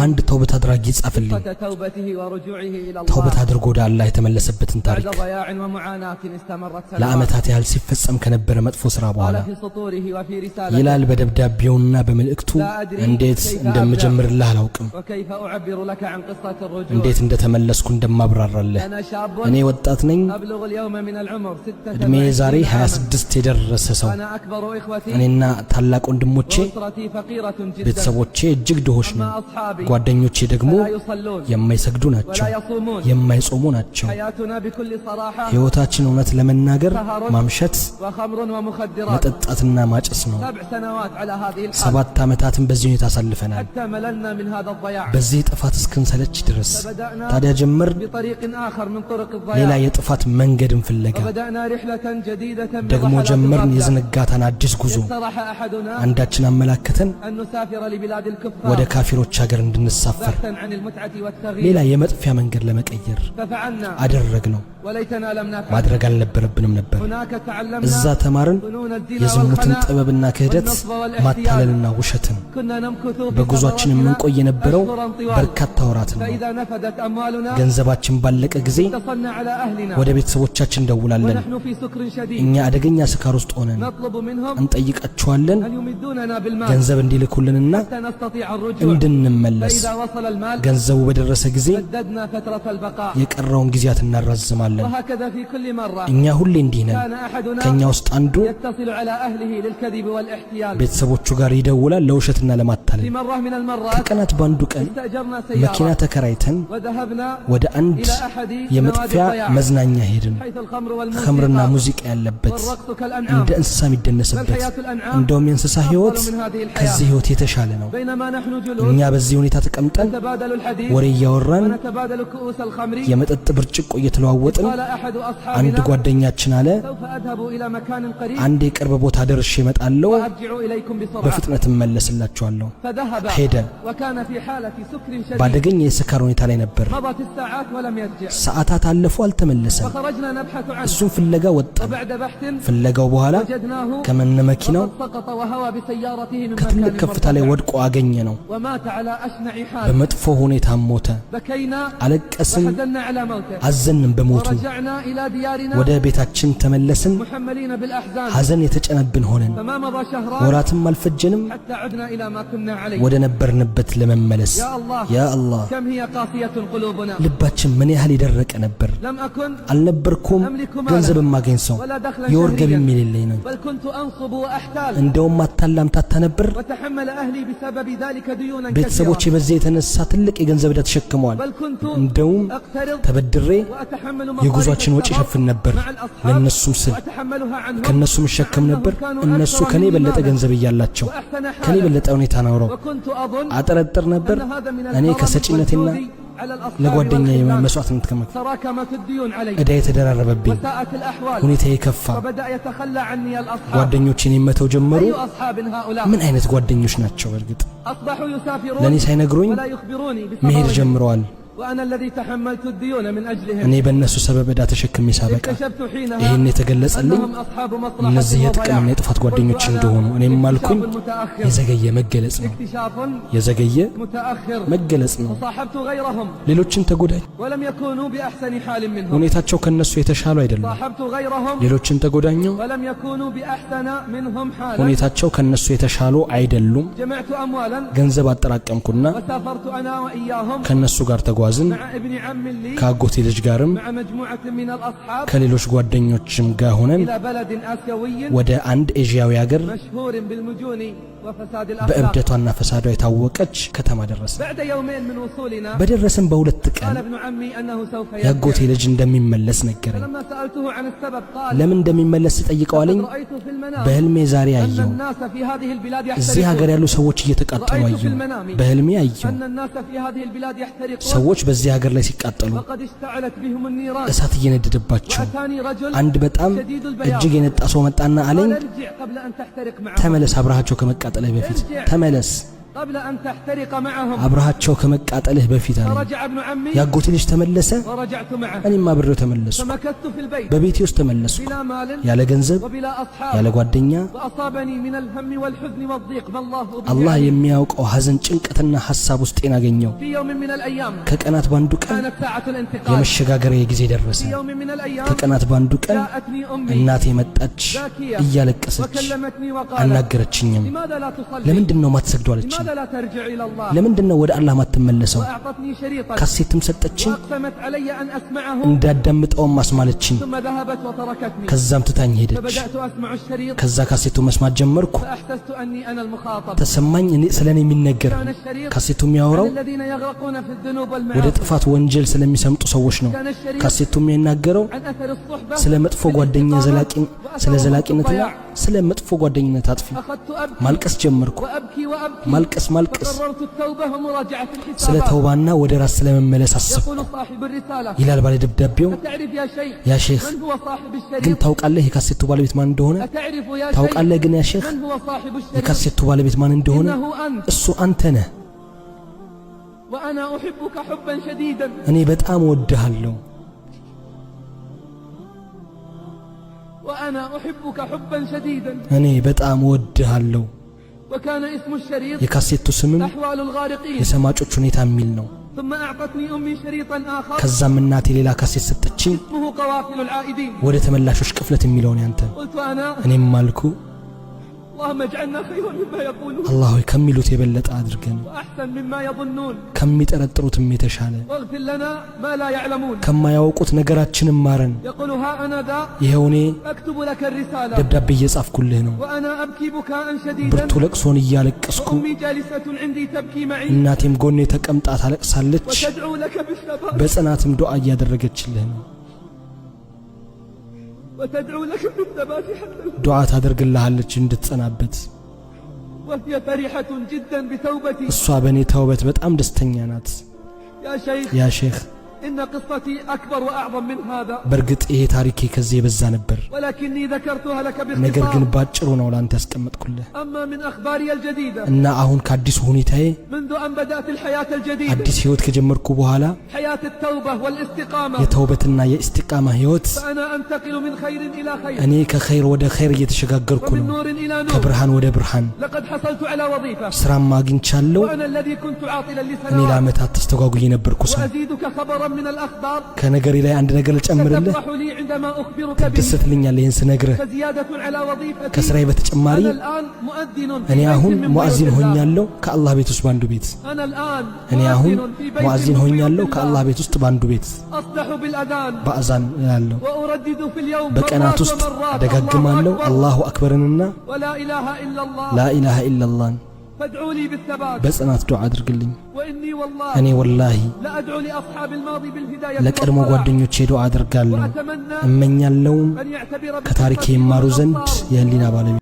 አንድ ተውበት አድራጊ ጻፈልኝ ተውበት አድርጎ ወደ አላህ የተመለሰበትን ታሪክ ለዓመታት ያህል ሲፈጸም ከነበረ መጥፎ ስራ በኋላ ይላል በደብዳቤውና በመልእክቱ እንዴት እንደምጀምርልህ አላውቅም እንዴት እንደተመለስኩ እንደማብራራለህ እኔ ወጣት ነኝ እድሜ ዛሬ 26 የደረሰ ሰው እኔና ታላቅ ወንድሞቼ ቤተሰቦቼ እጅግ ድሆች ነን ጓደኞቼ ደግሞ የማይሰግዱ ናቸው የማይጾሙ ናቸው ሕይወታችን እውነት ለመናገር ማምሸት መጠጣትና ማጨስ ነው 7 ዓመታትን በዚህ ሁኔታ አሳልፈናል በዚህ ጥፋት እስክንሰለች ድረስ ታዲያ ጀመር ሌላ የጥፋት መንገድን ፍለጋ ደግሞ ጀመርን የዝንጋታን አዲስ ጉዞ አንዳችን አመላከተን ወደ ካፊሮች ሀገር እንድንሳፈር ሌላ የመጥፊያ መንገድ ለመቀየር አደረግነው ማድረግ አልነበረብንም ነበር እዛ ተማርን የዝሙትን ጥበብና ክህደት ማታለልና ውሸትን በጉዟችን የምንቆይ የነበረው በርካታ ወራት ነው ገንዘባችን ባለቀ ጊዜ ወደ ቤተሰቦቻችን ደውላለን እኛ አደገኛ ስካር ውስጥ ሆነን እንጠይቃቸዋለን ገንዘብ እንዲልኩልንና እንድንመለስ ገንዘቡ በደረሰ ጊዜ የቀረውን ጊዜያት እናራዝማለን እኛ ሁሌ እንዲህ ነን ከኛ ውስጥ አንዱ ቤተሰቦቹ ጋር ይደውላል ለውሸትና ለማታለል ከቀናት ባንዱ ቀን መኪና ተከራይተን ወደ አንድ የመጥፊያ መዝናኛ ሄድን ኸምርና ሙዚቃ ያለበት እንደ እንስሳ የሚደነስበት እንደውም የእንስሳ ህይወት ከዚህ ህይወት የተሻለ ነው እኛ በዚህ ሁኔታ ተቀምጠን ወሬ ያወራን የመጠጥ ብርጭቆ እየተለዋወጥን አንድ ጓደኛችን አለ አንድ የቅርብ ቦታ ደርሼ እመጣለሁ በፍጥነት እመለስላችኋለሁ ሄደ ባደገኛ የስካር ሁኔታ ላይ ነበር ሰዓታት አለፉ አልተመለሰም እሱን ፍለጋ ወጣን ፍለጋው በኋላ ከመነ መኪናው ከትልቅ ከፍታ ላይ ወድቆ አገኘ ነው በመጥፎ ሁኔታ ሞተ አለቀስን አዘንን በሞቱ ወደ ቤታችን ተመለስን ሐዘን የተጨነብን ሆነን ወራትም አልፈጀንም ወደ ነበርንበት ለመመለስ ያ አላህ ልባችን ምን ያህል ይደረቀ ነበር አልነበርኩም ገንዘብ ማገኝ ሰው የወር ገቢ የሌለኝ ነኝ እንደውም ማታላምታታ ነበር ቤተሰቦቼ በዚህ የተነሳ ትልቅ የገንዘብ ዕዳ ተሸክመዋል እንደውም ተበድሬ የጉዟችን ወጪ ሸፍን ነበር ለነሱም ስል ከነሱም ሸከም ነበር እነሱ ከኔ በለጠ ገንዘብ እያላቸው ከኔ በለጠ ሁኔታ ነው አጠረጥር ነበር እኔ ከሰጪነቴና ለጓደኛዬ መስዋዕትነት ዕዳ የተደራረበብኝ ሁኔታ የከፋ ጓደኞቼን የመተው ጀመሩ ምን አይነት ጓደኞች ናቸው በርግጥ ለኔ ሳይነግሩኝ መሄድ ጀምረዋል እኔ በእነሱ ሰበብ ዕዳ ተሸክሜ ሳበቃ ይሄን የተገለጸልኝ እነዚህ የጥቅምና የጥፋት ጓደኞች እንደሆኑ እኔም ማልኩኝ የዘገየ መገለጽ ነው የዘገየ መገለጽ ነው ሌሎችን ተጎዳኝ ሁኔታቸው ከነሱ የተሻሉ አይደለም ሌሎችን ተጎዳኘው ሁኔታቸው ከነሱ የተሻሉ አይደሉም ገንዘብ አጠራቀምኩና ከነሱ ጋር ተጓዝን ከአጎቴ ልጅ ጋርም ከሌሎች ጓደኞችም ጋር ሆነን ወደ አንድ ኤዥያዊ ሀገር በእብደቷና ፈሳዷ የታወቀች ከተማ ደረስን በደረስን በሁለት ቀን ያጎቴ ልጅ እንደሚመለስ ነገረኝ ለምን እንደሚመለስ ጠይቀው አለኝ በህልሜ ዛሬ አየሁ እዚህ ሀገር ያሉ ሰዎች እየተቃጠሉ አየሁ በህልሜ አየሁ ሰዎች በዚህ ሀገር ላይ ሲቃጠሉ እሳት እየነደደባቸው አንድ በጣም እጅግ የነጣ ሰው መጣና አለኝ ተመለስ አብራቸው ከመቃጠል በፊት ተመለስ አብረሃቸው ከመቃጠልህ በፊት አለ ያጎቴ ልጅ ተመለሰ እኔም አብሬው ተመለስኩ በቤቴ ውስጥ ተመለስኩ ያለ ገንዘብ ያለ ጓደኛ አላህ የሚያውቀው ሐዘን ጭንቀትና ሐሳብ ውስጤን አገኘው ከቀናት ባንዱ ቀን የመሸጋገሪያ ጊዜ ደረሰ ከቀናት ባንዱ ቀን እናቴ መጣች እያለቀሰች አናገረችኝም ለምንድነው ማትሰግደው አለች ለምንድነው ወደ አላህ ማትመለሰው ካሴትም ሰጠችኝ እንዳዳምጠው ማስማለችኝ ከዛም ትታኝ ሄደች ከዛ ካሴቱ መስማት ጀመርኩ ተሰማኝ እኔ ስለኔ የሚነገር ካሴቱ የሚያወራው ወደ ጥፋት ወንጀል ስለሚሰምጡ ሰዎች ነው ካሴቱ የሚናገረው ስለ መጥፎ ጓደኛ ዘላቂነትና ስለ መጥፎ ጓደኝነት አጥፊ ማልቀስ ጀመርኩ ማልቀስ ስለ ተውባና ወደ ራስ ስለመመለስ አሰብኩ ይላል ባለ ደብዳቤው ያ ሼኽ ግን ታውቃለህ የካሴቱ ባለቤት ማን እንደሆነ ታውቃለህ ግን ያ ሼኽ የካሴቱ ባለቤት ማን እንደሆነ እሱ አንተ ነህ እኔ በጣም ወድሃለሁ እኔ በጣም ወድሃለሁ የካሴቱ ስምም የሰማጮች ሁኔታ የሚል ነው ከዛም እናቴ ሌላ ካሴት ሰጠችኝ ወደ ተመላሾች ቅፍለት የሚለውን ያንተ እኔም ማልኩ አላህ ሆይ ከሚሉት የበለጠ አድርገን ከሚጠረጥሩትም የተሻለ ከማያውቁት ነገራችንን ማረን ይሄው እኔ ደብዳቤ እየጻፍኩልህ ነው ብርቱ ለቅሶን እያለቀስኩ እናቴም ጎኔ ተቀምጣ ታለቅሳለች በጽናትም ዱዓ እያደረገችልህ ነው وتدعو لك بالثبات حتى دعاء ታደርግልሃለች እንድትጸናበት وهي فرحة جدا بتوبتي እሷ በኔ ተውበት በጣም ደስተኛ ናት ያ ሼኽ إن قصتي أكبر وأعظم من هذا በርግጥ ይሄ ታሪኬ ከዚህ የበዛ ነበር ولكني ذكرتها لك باختصار ነገር ግን ባጭሩ ነው ላንተ ያስቀመጥኩልህ أما من أخباري الجديدة እና አሁን ከአዲስ ሁኔታዬ منذ أن بدأت الحياة الجديدة አዲስ ህይወት ከጀመርኩ በኋላ حياة التوبة والاستقامة የተውበትና የእስቲቃማ ህይወት فأنا أنتقل من خير إلى خير እኔ ከኸይር ወደ ኸይር እየተሸጋገርኩ ومن ነው نور إلى نور ከብርሃን ወደ ብርሃን لقد حصلت على وظيفة ስራም አግኝቻለሁ وأنا الذي كنت عاطلا እኔ لسنوات ለዓመታት ተስተጓጉዬ ነበርኩ ሰው وأزيدك خبرا من الأخبار ከነገሬ ላይ አንድ ነገር ልጨምርልህ ستفرح لي عندما أخبرك به ትደሰትልኛለህ ይህን ስነግርህ فزيادة على وظيفتي ከስራዬ በተጨማሪ أنا الآن مؤذن في እኔ بيت አሁን من ሙአዚን بيوت الله ሆኛለሁ ከአላህ ቤት ውስጥ ባንዱ ቤት أنا الآن እኔ አሁን مؤذن في بيت ሙአዚን من ሆኛለሁ بيوت ከአላህ الله ቤት ውስጥ ባንዱ ቤት أصدح بالأذان በአዛን ያለው وأردد في اليوم በቀናት مرات ውስጥ ومرات አደጋግማለሁ الله أكبر አላሁ አክበርንና ولا إله إلا الله ላ ኢላሃ ኢላላህ فادعوا لي بالثبات በጽናት ዱዓ አድርግልኝ وإني والله እኔ ወላሂ لأدعو لأصحاب الماضي بالهداية ለቀድሞ والصلاح ጓደኞቼ ዱዓ አድርጋለሁ وأتمنى እመኛለሁ أن يعتبر ከታሪኬ بقصتي ይማሩ ዘንድ الأبصار የህሊና ባለቤት